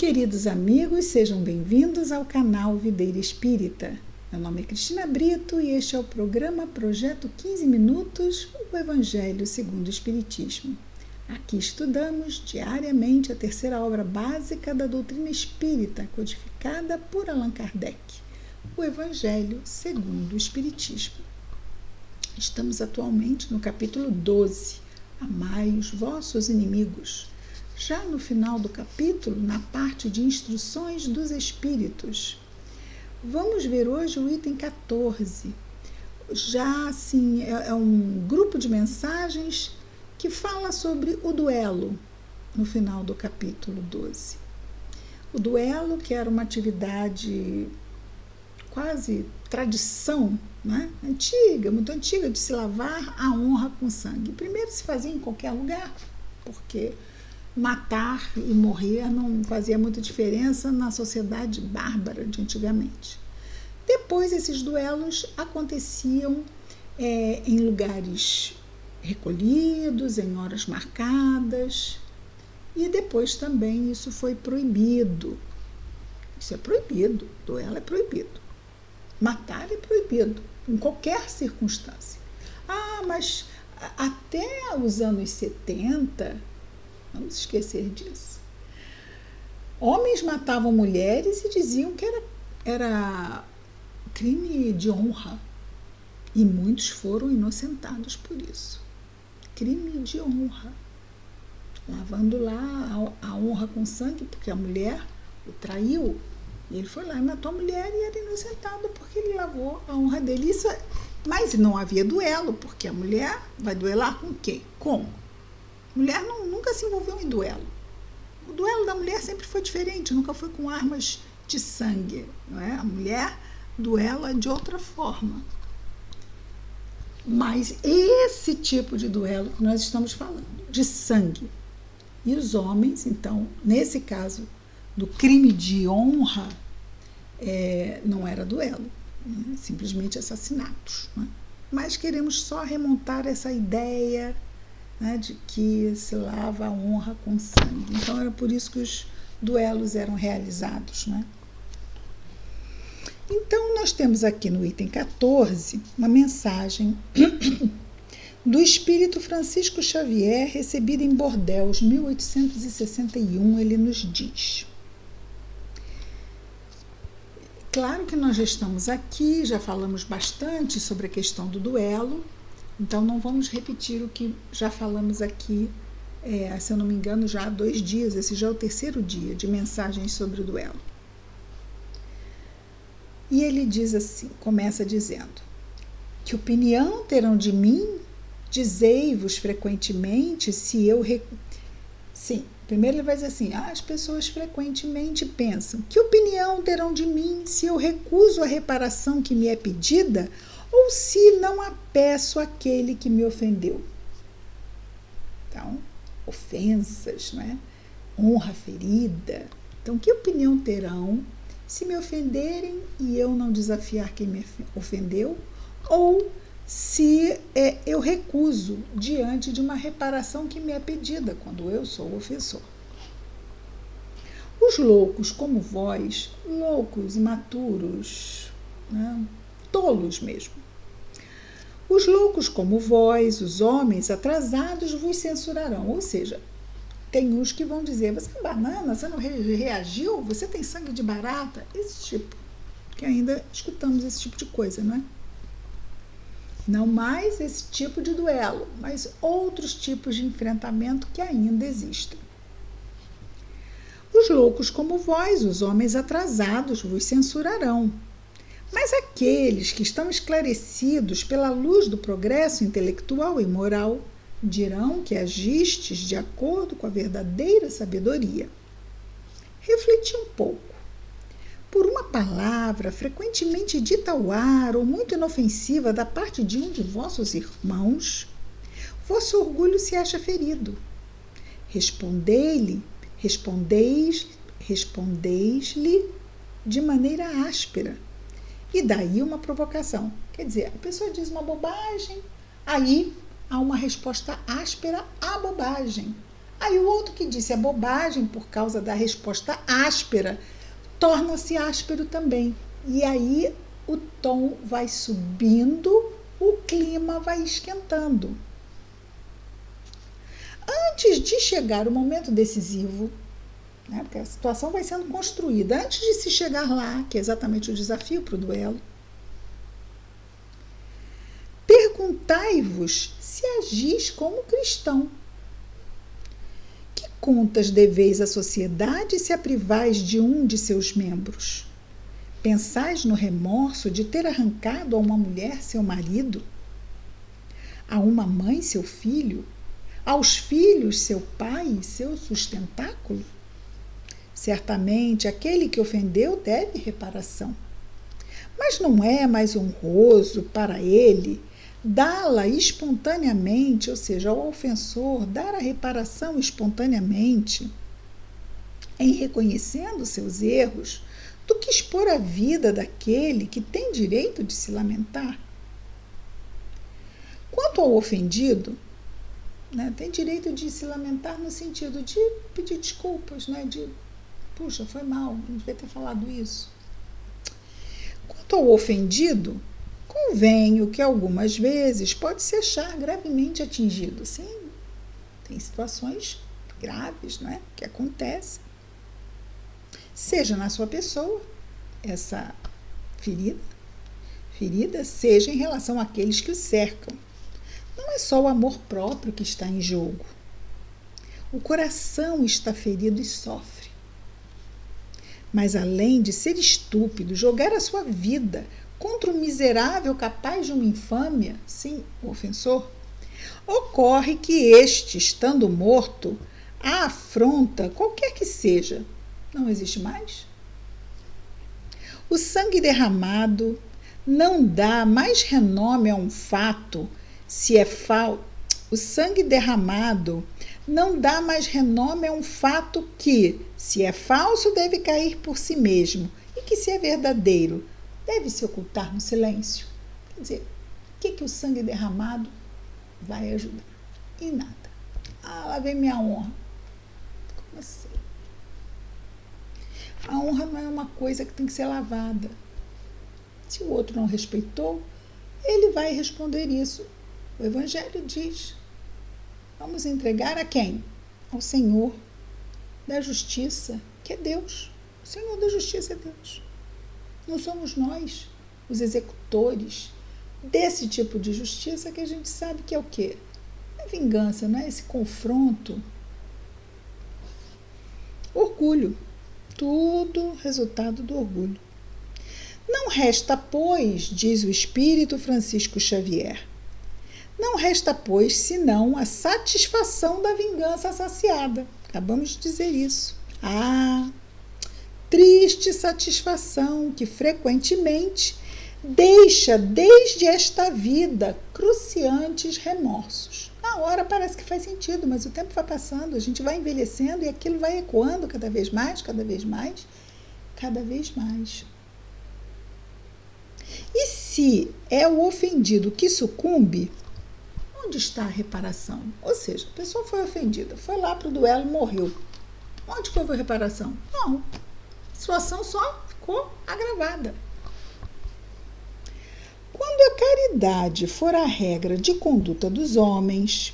Queridos amigos, sejam bem-vindos ao canal Videira Espírita. Meu nome é Cristina Brito e este é o programa Projeto 15 Minutos, o Evangelho segundo o Espiritismo. Aqui estudamos diariamente a terceira obra básica da doutrina espírita, codificada por Allan Kardec, o Evangelho segundo o Espiritismo. Estamos atualmente no capítulo 12, Amai os vossos inimigos. Já no final do capítulo, na parte de instruções dos espíritos. Vamos ver hoje o item 14. Já assim, é um grupo de mensagens que fala sobre o duelo, no final do capítulo 12. O duelo, que era uma atividade quase tradição, né? Antiga, muito antiga, de se lavar a honra com sangue. Primeiro se fazia em qualquer lugar, porque matar e morrer não fazia muita diferença na sociedade bárbara de antigamente. Depois, esses duelos aconteciam em lugares recolhidos, em horas marcadas, e depois também isso foi proibido. Isso é proibido, duelo é proibido. Matar é proibido, em qualquer circunstância. Mas até os anos 70, vamos esquecer disso, homens matavam mulheres e diziam que era crime de honra. E muitos foram inocentados por isso. Crime de honra. Lavando lá a honra com sangue, porque a mulher o traiu. E ele foi lá e matou a mulher e era inocentado porque ele lavou a honra dele. Mas não havia duelo, porque a mulher vai duelar com quem? Como? Mulher nunca se envolveu em duelo. O duelo da mulher sempre foi diferente, nunca foi com armas de sangue. Não é? A mulher duela de outra forma. Mas esse tipo de duelo que nós estamos falando, de sangue. E os homens, então, nesse caso do crime de honra, não era duelo, né? Simplesmente assassinatos. Né? Mas queremos só remontar essa ideia, né, de que se lava a honra com sangue. Então era por isso que os duelos eram realizados. Né? Então nós temos aqui no item 14 uma mensagem do Espírito Francisco Xavier, recebida em Bordeaux, 1861. Ele nos diz: claro que nós já estamos aqui, já falamos bastante sobre a questão do duelo, então não vamos repetir o que já falamos aqui, se eu não me engano, já há 2 dias, esse já é o 3º dia de mensagens sobre o duelo. E ele diz assim, começa dizendo: que opinião terão de mim? Dizei-vos frequentemente se eu... Sim, primeiro ele vai dizer assim, as pessoas frequentemente pensam, que opinião terão de mim se eu recuso a reparação que me é pedida ou se não a peço àquele que me ofendeu? Então, ofensas, né? Honra ferida. Então, que opinião terão se me ofenderem e eu não desafiar quem me ofendeu, ou se eu recuso diante de uma reparação que me é pedida, quando eu sou o ofensor? Os loucos como vós, loucos, imaturos, né? Tolos mesmo. Os loucos como vós, os homens atrasados, vos censurarão. Ou seja, tem uns que vão dizer, você é banana, você não reagiu, você tem sangue de barata, esse tipo, que ainda escutamos esse tipo de coisa, não é? Não mais esse tipo de duelo, mas outros tipos de enfrentamento que ainda existem. Os loucos como vós, os homens atrasados, vos censurarão. Mas aqueles que estão esclarecidos pela luz do progresso intelectual e moral dirão que agistes de acordo com a verdadeira sabedoria. Refleti um pouco. Por uma palavra frequentemente dita ao ar ou muito inofensiva da parte de um de vossos irmãos, vosso orgulho se acha ferido. Respondeis-lhe de maneira áspera. E daí uma provocação. Quer dizer, a pessoa diz uma bobagem, aí há uma resposta áspera à bobagem. Aí o outro que disse é bobagem por causa da resposta áspera, torna-se áspero também. E aí o tom vai subindo, o clima vai esquentando. Antes de chegar o momento decisivo, né, porque a situação vai sendo construída, antes de se chegar lá, que é exatamente o desafio para o duelo, perguntai-vos se agis como cristão. Que contas deveis à sociedade se a privais de um de seus membros? Pensais no remorso de ter arrancado a uma mulher seu marido? A uma mãe seu filho? Aos filhos seu pai e seu sustentáculo? Certamente aquele que ofendeu deve reparação. Mas não é mais honroso para ele dá-la espontaneamente, ou seja, ao ofensor dar a reparação espontaneamente, em reconhecendo seus erros, do que expor a vida daquele que tem direito de se lamentar? Quanto ao ofendido, né, tem direito de se lamentar no sentido de pedir desculpas, né, de, puxa, foi mal, não devia ter falado isso. Quanto ao ofendido, convenho que algumas vezes pode se achar gravemente atingido. Sim, tem situações graves, não é, que acontecem. Seja na sua pessoa, essa ferida, seja em relação àqueles que o cercam. Não é só o amor próprio que está em jogo. O coração está ferido e sofre. Mas além de ser estúpido, jogar a sua vida contra o miserável capaz de uma infâmia, sim, o ofensor, ocorre que este, estando morto, a afronta, qualquer que seja, não existe mais? O sangue derramado não dá mais renome a um fato se é falso. O sangue derramado não dá mais renome a um fato que, se é falso, deve cair por si mesmo, e que, se é verdadeiro, deve se ocultar no silêncio. Quer dizer, o que o sangue derramado vai ajudar? Em nada. Ah, lá vem minha honra. Como assim? A honra não é uma coisa que tem que ser lavada. Se o outro não respeitou, ele vai responder isso. O Evangelho diz: vamos entregar a quem? Ao Senhor da justiça, que é Deus. O Senhor da justiça é Deus. Não somos nós os executores desse tipo de justiça que a gente sabe que é o quê? É vingança, não é? Esse confronto. Orgulho. Tudo resultado do orgulho. Não resta, pois, diz o Espírito Francisco Xavier, não resta, pois, senão a satisfação da vingança saciada. Acabamos de dizer isso. Ah, triste satisfação que frequentemente deixa desde esta vida cruciantes remorsos. Na hora parece que faz sentido, mas o tempo vai passando, a gente vai envelhecendo e aquilo vai ecoando cada vez mais, cada vez mais, cada vez mais. E se é o ofendido que sucumbe, onde está a reparação? Ou seja, a pessoa foi ofendida, foi lá para o duelo e morreu. Onde que houve a reparação? Não. A situação só ficou agravada. Quando a caridade for a regra de conduta dos homens,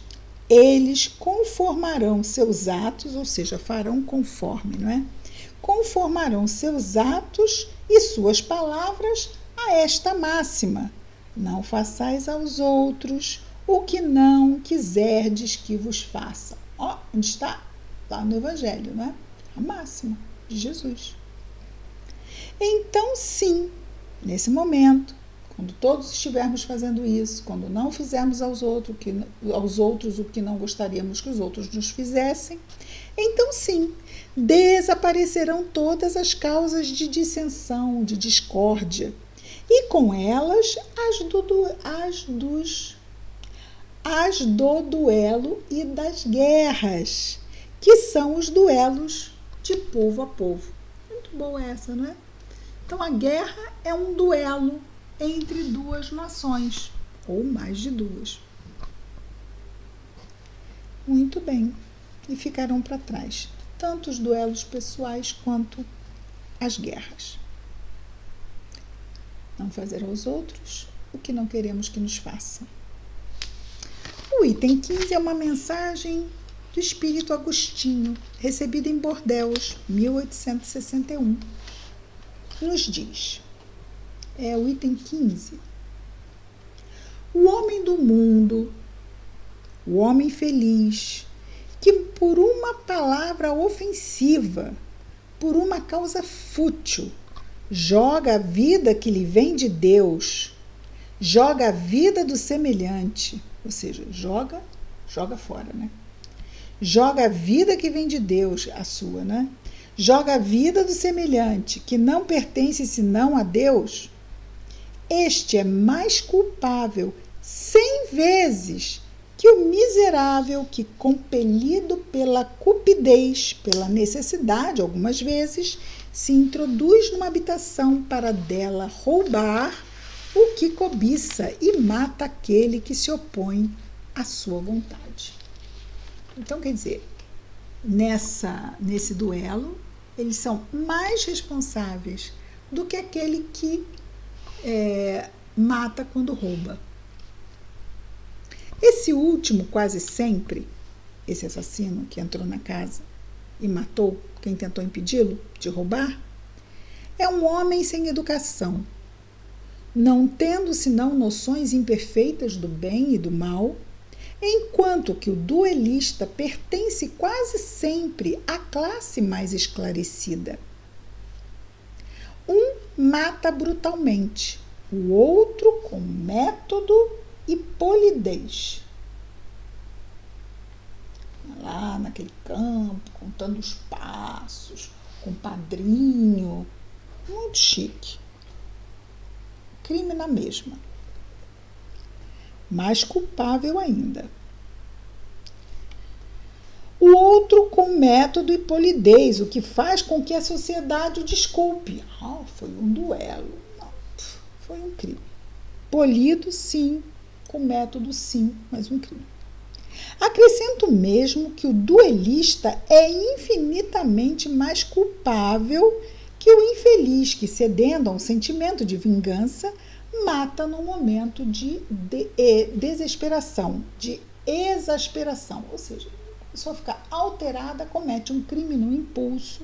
eles conformarão seus atos, ou seja, farão conforme, não é? Conformarão seus atos e suas palavras a esta máxima: não façais aos outros o que não quiserdes que vos façam. Ó, onde está? Lá no Evangelho, não é? A máxima de Jesus. Então, sim, nesse momento, quando todos estivermos fazendo isso, quando não fizermos aos outros o que não gostaríamos que os outros nos fizessem, então sim, desaparecerão todas as causas de dissensão, de discórdia, e com elas as do duelo e das guerras, que são os duelos de povo a povo. Muito boa essa, não é? Então, a guerra é um duelo entre duas nações, ou mais de duas. Muito bem. e ficarão para trás, tanto os duelos pessoais quanto as guerras. Não fazer aos outros o que não queremos que nos façam. O item 15 é uma mensagem do Espírito Agostinho, recebida em Bordeaux, 1861. Nos diz, é o item 15. O homem do mundo, o homem feliz, que por uma palavra ofensiva, por uma causa fútil, joga a vida que lhe vem de Deus, joga a vida do semelhante, ou seja, joga fora, né? Joga a vida que vem de Deus, a sua, né? Joga a vida do semelhante, que não pertence senão a Deus. Este é mais culpável 100 vezes que o miserável que, compelido pela cupidez, pela necessidade, algumas vezes, se introduz numa habitação para dela roubar o que cobiça e mata aquele que se opõe à sua vontade. Então, quer dizer, nesse duelo, eles são mais responsáveis do que aquele que mata quando rouba. Esse último, quase sempre, esse assassino que entrou na casa e matou quem tentou impedi-lo de roubar, é um homem sem educação, não tendo senão noções imperfeitas do bem e do mal, enquanto que o duelista pertence quase sempre à classe mais esclarecida. Um mata brutalmente, o outro com método e polidez. Lá naquele campo, contando os passos, com padrinho, muito chique. Crime na mesma. Mais culpável ainda. O outro com método e polidez, o que faz com que a sociedade o desculpe. Foi um duelo. Não, foi um crime. Polido, sim. Com método, sim, mas um crime. Acrescento mesmo que o duelista é infinitamente mais culpável que o infeliz que, cedendo a um sentimento de vingança, mata num momento de desesperação, de exasperação. Ou seja, a pessoa fica alterada, comete um crime no impulso.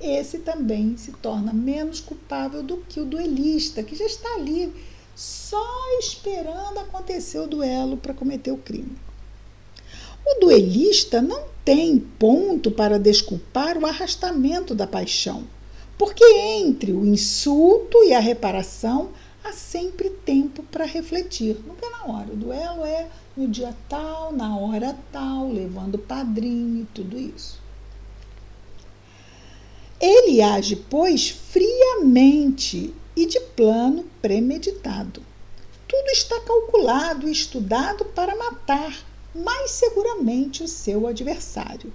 Esse também se torna menos culpável do que o duelista, que já está ali só esperando acontecer o duelo para cometer o crime. O duelista não tem ponto para desculpar o arrastamento da paixão, porque entre o insulto e a reparação há sempre tempo para refletir. Nunca é na hora. O duelo é no dia tal, na hora tal, levando o padrinho e tudo isso. Ele age, pois, friamente e de plano premeditado. Tudo está calculado e estudado para matar mais seguramente o seu adversário.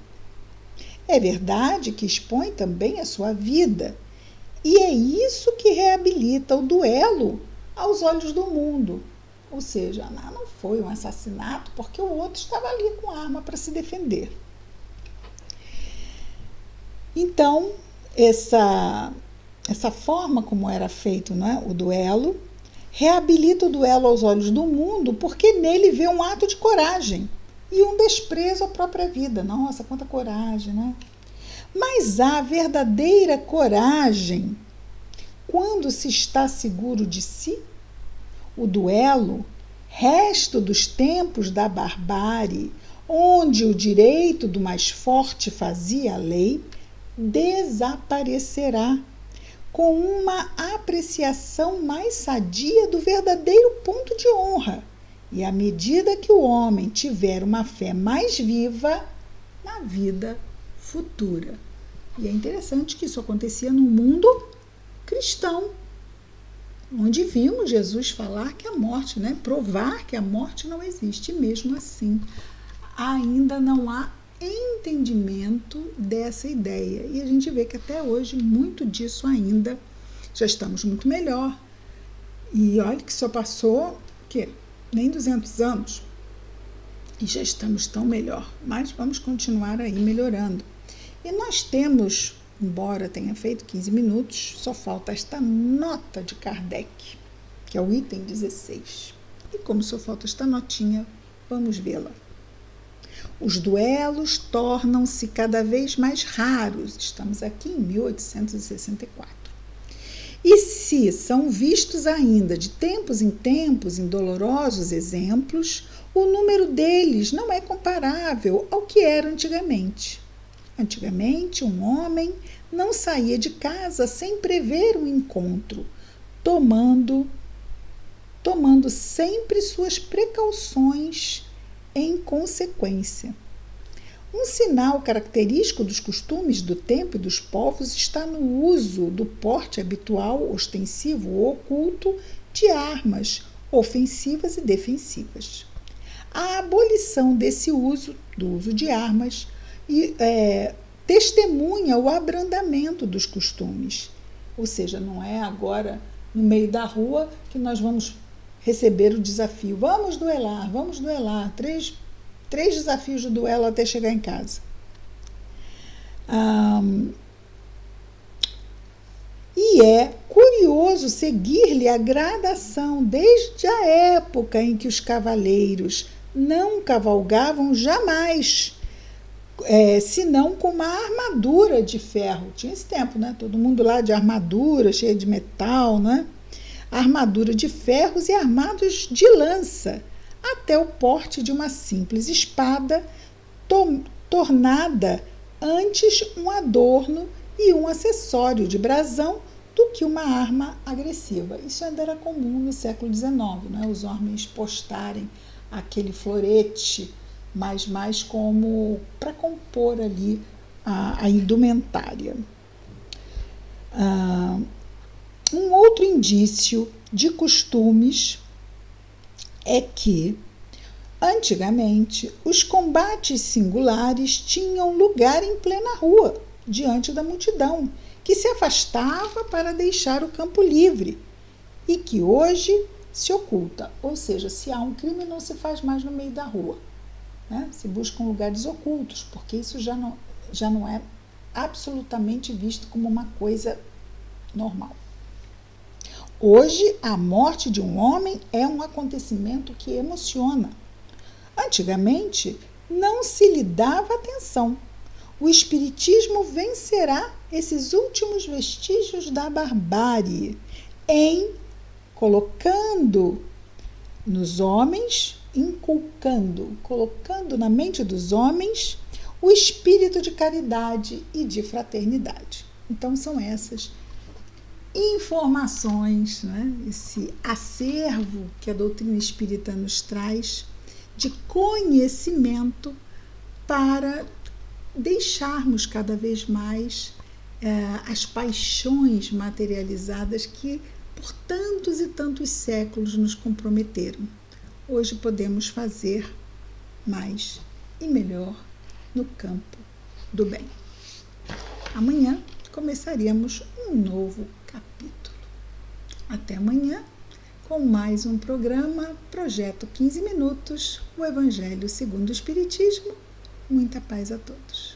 É verdade que expõe também a sua vida, e é isso que reabilita o duelo aos olhos do mundo. Ou seja, não foi um assassinato porque o outro estava ali com arma para se defender. Então, essa forma como era feito, né, o duelo, reabilita o duelo aos olhos do mundo porque nele vê um ato de coragem e um desprezo à própria vida. Nossa, quanta coragem, né? Mas a verdadeira coragem, quando se está seguro de si, o duelo, resto dos tempos da barbárie, onde o direito do mais forte fazia a lei, desaparecerá com uma apreciação mais sadia do verdadeiro ponto de honra. E à medida que o homem tiver uma fé mais viva na vida futura. E é interessante que isso acontecia no mundo cristão, onde vimos Jesus falar que a morte, né, provar que a morte não existe. E mesmo assim, ainda não há entendimento dessa ideia. E a gente vê que até hoje muito disso ainda, já estamos muito melhor. E olha que só passou, nem 200 anos. e já estamos tão melhor, mas vamos continuar aí melhorando. E nós temos, embora tenha feito 15 minutos, só falta esta nota de Kardec, que é o item 16. E como só falta esta notinha, vamos vê-la. Os duelos tornam-se cada vez mais raros. Estamos aqui em 1864. E se são vistos ainda de tempos em tempos em dolorosos exemplos, o número deles não é comparável ao que era antigamente. Antigamente, um homem não saía de casa sem prever um encontro, tomando sempre suas precauções em consequência. Um sinal característico dos costumes do tempo e dos povos está no uso do porte habitual, ostensivo ou oculto de armas ofensivas e defensivas. A abolição desse uso, do uso de armas, testemunha o abrandamento dos costumes. Ou seja, não é agora no meio da rua que nós vamos receber o desafio. Vamos duelar. 3 desafios de duelo até chegar em casa. E é curioso seguir-lhe a gradação desde a época em que os cavaleiros não cavalgavam jamais, senão com uma armadura de ferro. Tinha esse tempo, né? Todo mundo lá de armadura, cheia de metal, né? Armadura de ferros e armados de lança, até o porte de uma simples espada, tornada antes um adorno e um acessório de brasão do que uma arma agressiva. Isso ainda era comum no século XIX, né? Os homens postarem aquele florete, mas mais como para compor ali a indumentária. Um outro indício de costumes é que, antigamente, os combates singulares tinham lugar em plena rua, diante da multidão, que se afastava para deixar o campo livre e que hoje se oculta. Ou seja, se há um crime, não se faz mais no meio da rua, né? Se buscam lugares ocultos, porque isso já não é absolutamente visto como uma coisa normal. Hoje, a morte de um homem é um acontecimento que emociona. Antigamente, não se lhe dava atenção. O espiritismo vencerá esses últimos vestígios da barbárie em colocando nos homens, colocando na mente dos homens o espírito de caridade e de fraternidade. Então, são essas informações, né? Esse acervo que a doutrina espírita nos traz de conhecimento para deixarmos cada vez mais as paixões materializadas que por tantos e tantos séculos nos comprometeram. Hoje podemos fazer mais e melhor no campo do bem. Amanhã começaremos um novo capítulo. Até amanhã com mais um programa Projeto 15 Minutos, o Evangelho segundo o Espiritismo. Muita paz a todos.